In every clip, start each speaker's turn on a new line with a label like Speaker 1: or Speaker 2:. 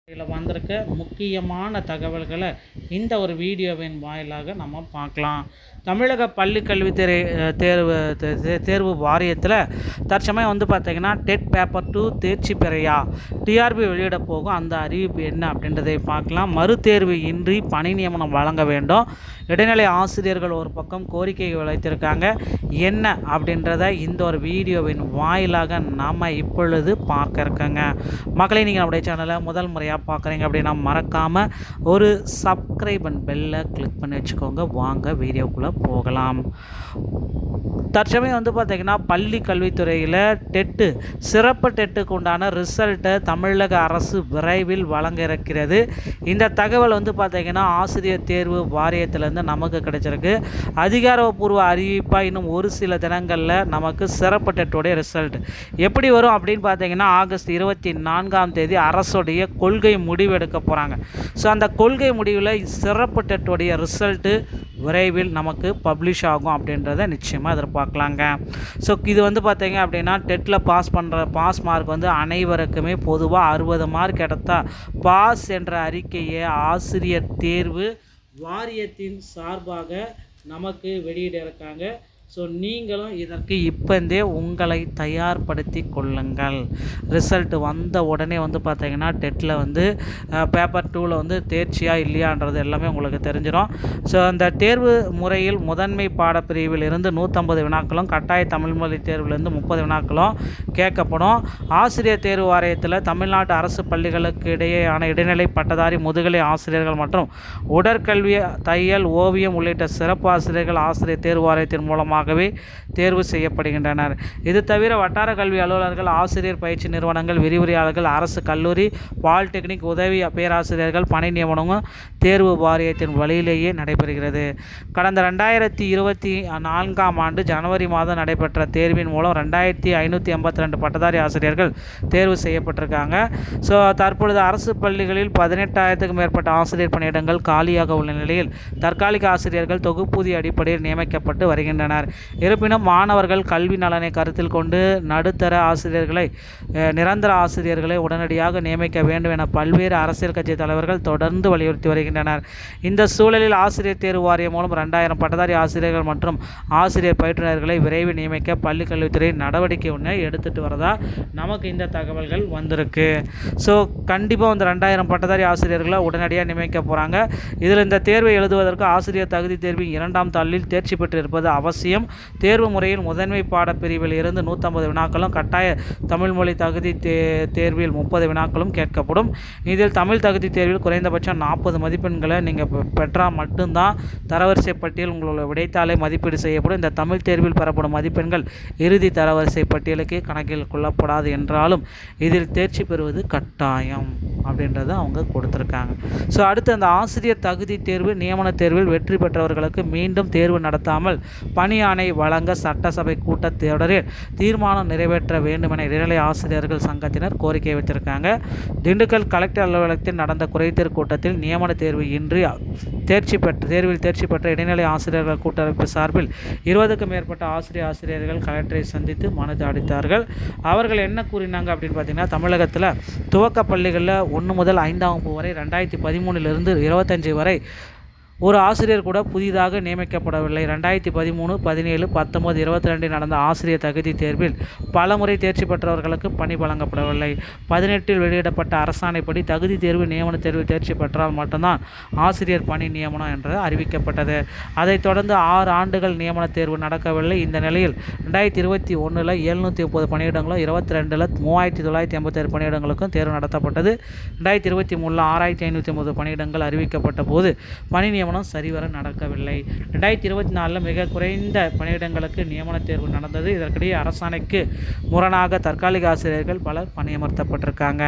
Speaker 1: இதில் வந்திருக்க முக்கியமான தகவல்களை இந்த ஒரு வீடியோவின் வாயிலாக நம்ம பார்க்கலாம். தமிழக பள்ளி கல்வித்துறை தேர்வு வாரியத்தில் தற்சமயம் பார்த்திங்கன்னா டெட் பேப்பர் 2 தேர்ச்சி பெறையா டிஆர்பி வெளியிட போகும். அந்த அறிவிப்பு என்ன அப்படின்றதை பார்க்கலாம். மறுதேர்வு இன்றி பணி நியமனம் வழங்க வேண்டும். இடைநிலை ஆசிரியர்கள் ஒரு பக்கம் கோரிக்கை வைத்திருக்காங்க. என்ன அப்படின்றத இந்த ஒரு வீடியோவின் வாயிலாக நாம் இப்பொழுது பார்க்க இருக்கங்க. மக்களை நீங்கள் நம்முடைய சேனலை முதல் முறையாக பார்க்குறீங்க அப்படின்னா மறக்காமல் ஒரு சப்ஸ்கிரைப் அண்ட் பெல்லை கிளிக் பண்ணி வச்சுக்கோங்க. வாங்க வீடியோக்குள்ளே போகலாம். தற்சமயம் பார்த்திங்கன்னா பள்ளி கல்வித்துறையில் டெட்டு சிறப்பு டெட்டுக்கு உண்டான ரிசல்ட்டை தமிழக அரசு விரைவில் வழங்க இருக்கிறது. இந்த தகவல் பார்த்திங்கன்னா ஆசிரியர் தேர்வு வாரியத்திலேருந்து நமக்கு கிடைச்சிருக்கு. அதிகாரப்பூர்வ அறிவிப்பாக இன்னும் ஒரு சில தினங்களில் நமக்கு சிறப்பு டெட்டோடைய ரிசல்ட் எப்படி வரும் அப்படின்னு பார்த்திங்கன்னா ஆகஸ்ட் 24 அரசுடைய கொள்கை முடிவு எடுக்க போகிறாங்க. ஸோ அந்த கொள்கை முடிவில் சிறப்பு டெட்டோடைய ரிசல்ட்டு விரைவில் நமக்கு பப்ளிஷ் ஆகும் அப்படின்றத நிச்சயமாக எதிர்பார்க்கலாங்க. ஸோ இது பார்த்திங்க அப்படின்னா டெட்டில் பாஸ் மார்க் அனைவருக்குமே பொதுவாக 60 மார்க் எடுத்தால் பாஸ் என்ற அறிக்கையை ஆசிரியர் தேர்வு வாரியத்தின் சார்பாக நமக்கு வெளியிட இருக்காங்க. ஸோ நீங்களும் இதற்கு இப்போந்தே உங்களை தயார்படுத்தி கொள்ளுங்கள். ரிசல்ட் வந்த உடனே பார்த்திங்கன்னா டெட்டில் பேப்பர் 2ல் தேர்ச்சியா இல்லையான்றது எல்லாமே உங்களுக்கு தெரிஞ்சிடும். ஸோ அந்த தேர்வு முறையில் முதன்மை பாடப்பிரிவில் இருந்து 150 வினாக்களும் கட்டாய தமிழ்மொழி தேர்விலிருந்து 30 வினாக்களும் கேட்கப்படும். ஆசிரியர் தேர்வு வாரியத்தில் தமிழ்நாட்டு அரசு பள்ளிகளுக்கு இடையேயான இடைநிலை பட்டதாரி முதுகலை ஆசிரியர்கள் மற்றும் உடற்கல்வி தையல் ஓவியம் உள்ளிட்ட சிறப்பு ஆசிரியர்கள் ஆசிரியர் தேர்வு வாரியத்தின் மூலமாக தேர்வு செய்யப்படுகின்றனர். இது தவிர வட்டார கல்வி அலுவலர்கள், ஆசிரியர் பயிற்சி நிறுவனங்கள், விரிவுரையாளர்கள், அரசு கல்லூரி, பாலிடெக்னிக் உதவி பேராசிரியர்கள் பணி நியமனமும் தேர்வு வாரியத்தின் வழியிலேயே நடைபெறுகிறது. கடந்த 2024 ஆண்டு ஜனவரி மாதம் நடைபெற்ற தேர்வின் மூலம் 2582 பட்டதாரி ஆசிரியர்கள் தேர்வு செய்யப்பட்டிருக்காங்க. ஸோ தற்பொழுது அரசு பள்ளிகளில் 18,000க்கும் மேற்பட்ட ஆசிரியர் பணியிடங்கள் காலியாக உள்ள நிலையில் தற்காலிக ஆசிரியர்கள் தொகுப்பூதிய அடிப்படையில் நியமிக்கப்பட்டு வருகின்றனர். இருப்பினும் மாணவர்கள் கல்வி நலனை கருத்தில் கொண்டு நடுத்தர ஆசிரியர்களை நிரந்தர ஆசிரியர்களை உடனடியாக நியமிக்க வேண்டும் என பல்வேறு அரசியல் கட்சி தலைவர்கள் தொடர்ந்து வலியுறுத்தி வருகின்றனர். இந்த சூழலில் ஆசிரியர் தேர்வு வாரியம் மூலம் 2000 பட்டதாரி ஆசிரியர்கள் மற்றும் ஆசிரியர் பயிற்றுநர்களை விரைவில் நியமிக்க பள்ளி கல்வித்துறை நடவடிக்கை ஒன்று எடுத்துட்டு வரதா நமக்கு இந்த தகவல்கள் வந்திருக்கு. ஸோ கண்டிப்பாக 2000 பட்டதாரி ஆசிரியர்களை உடனடியாக நியமிக்க போகிறாங்க. இதில் இந்த தேர்வை எழுதுவதற்கு ஆசிரியர் தகுதி தேர்வின் 2ஆம் தாளில் தேர்ச்சி பெற்று இருப்பது அவசியம். தேர்வு முறையில் முதன்மை பாடப்பிரிவில் இருந்து 150 வினாக்களும் கட்டாய தமிழ்மொழி தகுதி தேர்வில் 30 வினாக்களும் கேட்கப்படும். இதில் தமிழ் தகுதி தேர்வில் குறைந்தபட்சம் 40 மதிப்பெண்களை நீங்கள் பெற்றால் மட்டும்தான் தரவரிசை பட்டியல் உங்களோட விடைத்தாளை மதிப்பீடு செய்யப்படும். இந்த தமிழ் தேர்வில் பெறப்படும் மதிப்பெண்கள் இறுதி தரவரிசை பட்டியலுக்கு கணக்கில் கொள்ளப்படாது என்றாலும் இதில் தேர்ச்சி பெறுவது கட்டாயம் அப்படின்றத அவங்க கொடுத்துருக்காங்க. ஸோ அடுத்து அந்த ஆசிரியர் தகுதி தேர்வு நியமன தேர்வில் வெற்றி பெற்றவர்களுக்கு மீண்டும் தேர்வு நடத்தாமல் பணி ஆணை வழங்க சட்டசபை கூட்டத்தொடரில் தீர்மானம் நிறைவேற்ற வேண்டும் என இடைநிலை ஆசிரியர்கள் சங்கத்தினர் கோரிக்கை வைத்திருக்காங்க. திண்டுக்கல் கலெக்டர் அலுவலகத்தில் நடந்த குறைதீர் கூட்டத்தில் நியமன தேர்வு இன்றி தேர்வில் தேர்ச்சி பெற்ற இடைநிலை ஆசிரியர்கள் கூட்டமைப்பு சார்பில் 20க்கும் மேற்பட்ட ஆசிரியர்கள் கலெக்டரை சந்தித்து மனு அளித்தார்கள். அவர்கள் என்ன கூறினாங்க அப்படின்னு பார்த்தீங்கன்னா தமிழகத்தில் துவக்க பள்ளிகளில் 1 முதல் 5ஆம் வகுப்பு வரை 2013 25 வரை ஒரு ஆசிரியர் கூட புதிதாக நியமிக்கப்படவில்லை. 2013, 17, 19, 22 நடந்த ஆசிரியர் தகுதி தேர்வில் பல முறை தேர்ச்சி பெற்றவர்களுக்கு பணி வழங்கப்படவில்லை. 18 வெளியிடப்பட்ட அரசாணைப்படி தகுதி தேர்வு நியமன தேர்வில் தேர்ச்சி பெற்றால் மட்டும்தான் ஆசிரியர் பணி நியமனம் என்று அறிவிக்கப்பட்டது. அதைத் தொடர்ந்து 6 ஆண்டுகள் நியமன தேர்வு நடக்கவில்லை. இந்த நிலையில் 2021 730 பணியிடங்களும் 22 3987 பணியிடங்களுக்கும் தேர்வு நடத்தப்பட்டது. 2023 6550 பணியிடங்கள் அறிவிக்கப்பட்ட போது பணி நியமனம் சரிவர நடக்கவில்லை. 2024 மிக குறைந்த பணியிடங்களுக்கு நியமன தேர்வு நடந்தது. இதற்கிடையே அரசாணைக்கு முரணாக தற்காலிக ஆசிரியர்கள் பலர் பணியமர்த்தப்பட்டிருக்காங்க.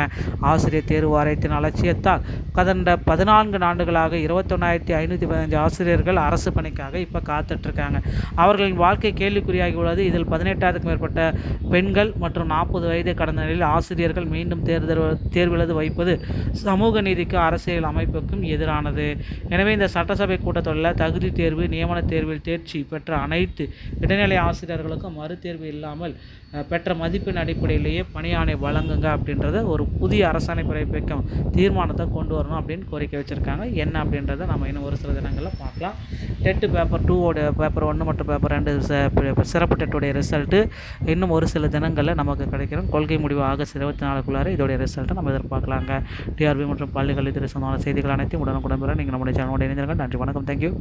Speaker 1: ஆசிரியர் தேர்வு வாரியத்தின் அலட்சியத்தால் கடந்த 14 ஆண்டுகளாக 21,515 ஆசிரியர்கள் அரசு பணிக்காக இப்போ காத்துட்ருக்காங்க. அவர்களின் வாழ்க்கை கேள்விக்குறியாகி உள்ளது. இதில் 18,000க்கும் மேற்பட்ட பெண்கள் மற்றும் 40 வயதை கடந்த நிலையில் ஆசிரியர்கள் மீண்டும் தேர்வு எழுத வைப்பது சமூக நீதிக்கும் அரசியல் அமைப்புக்கும் எதிரானது. எனவே இந்த சட்டசபை கூட்டத்தொடரில் தகுதி தேர்வு நியமன தேர்வில் தேர்ச்சி பெற்ற அனைத்து இடைநிலை ஆசிரியர்களுக்கும் மறுதேர்வு இல்லாமல் பெற்ற மதிப்பெண் அடிப்படையிலேயே பணியாணை வழங்குங்க அப்படின்றத ஒரு புதிய அரசாணை பிறப்பிக்கும் தீர்மானத்தை கொண்டு வரணும் அப்படின்னு கோரிக்கை வச்சுருக்காங்க. என்ன அப்படின்றத நம்ம இன்னும் ஒரு சில தினங்களில் பார்க்கலாம். டெட்டு பேப்பர் 2 பேப்பர் 1 மற்றும் பேப்பர் 2 சிறப்பு டெட்டுடைய ரிசல்ட்டு இன்னும் ஒரு சில தினங்களில் நமக்கு கிடைக்கிறோம். கொள்கை முடிவு ஆகஸ்ட் 24க்குள்ளார இதோடைய ரிசல்ட்டை நம்ம எதிர்பார்க்கலாங்க. டிஆர்பி மற்றும் பள்ளி கல்வித்துறை சொந்தமான செய்திகள் அனைத்தையும் உடனுக்குடன் பெற நீங்கள் நம்முடைய சேனலோட இணைந்திருங்கள். நன்றி, வணக்கம், தேங்க்யூ.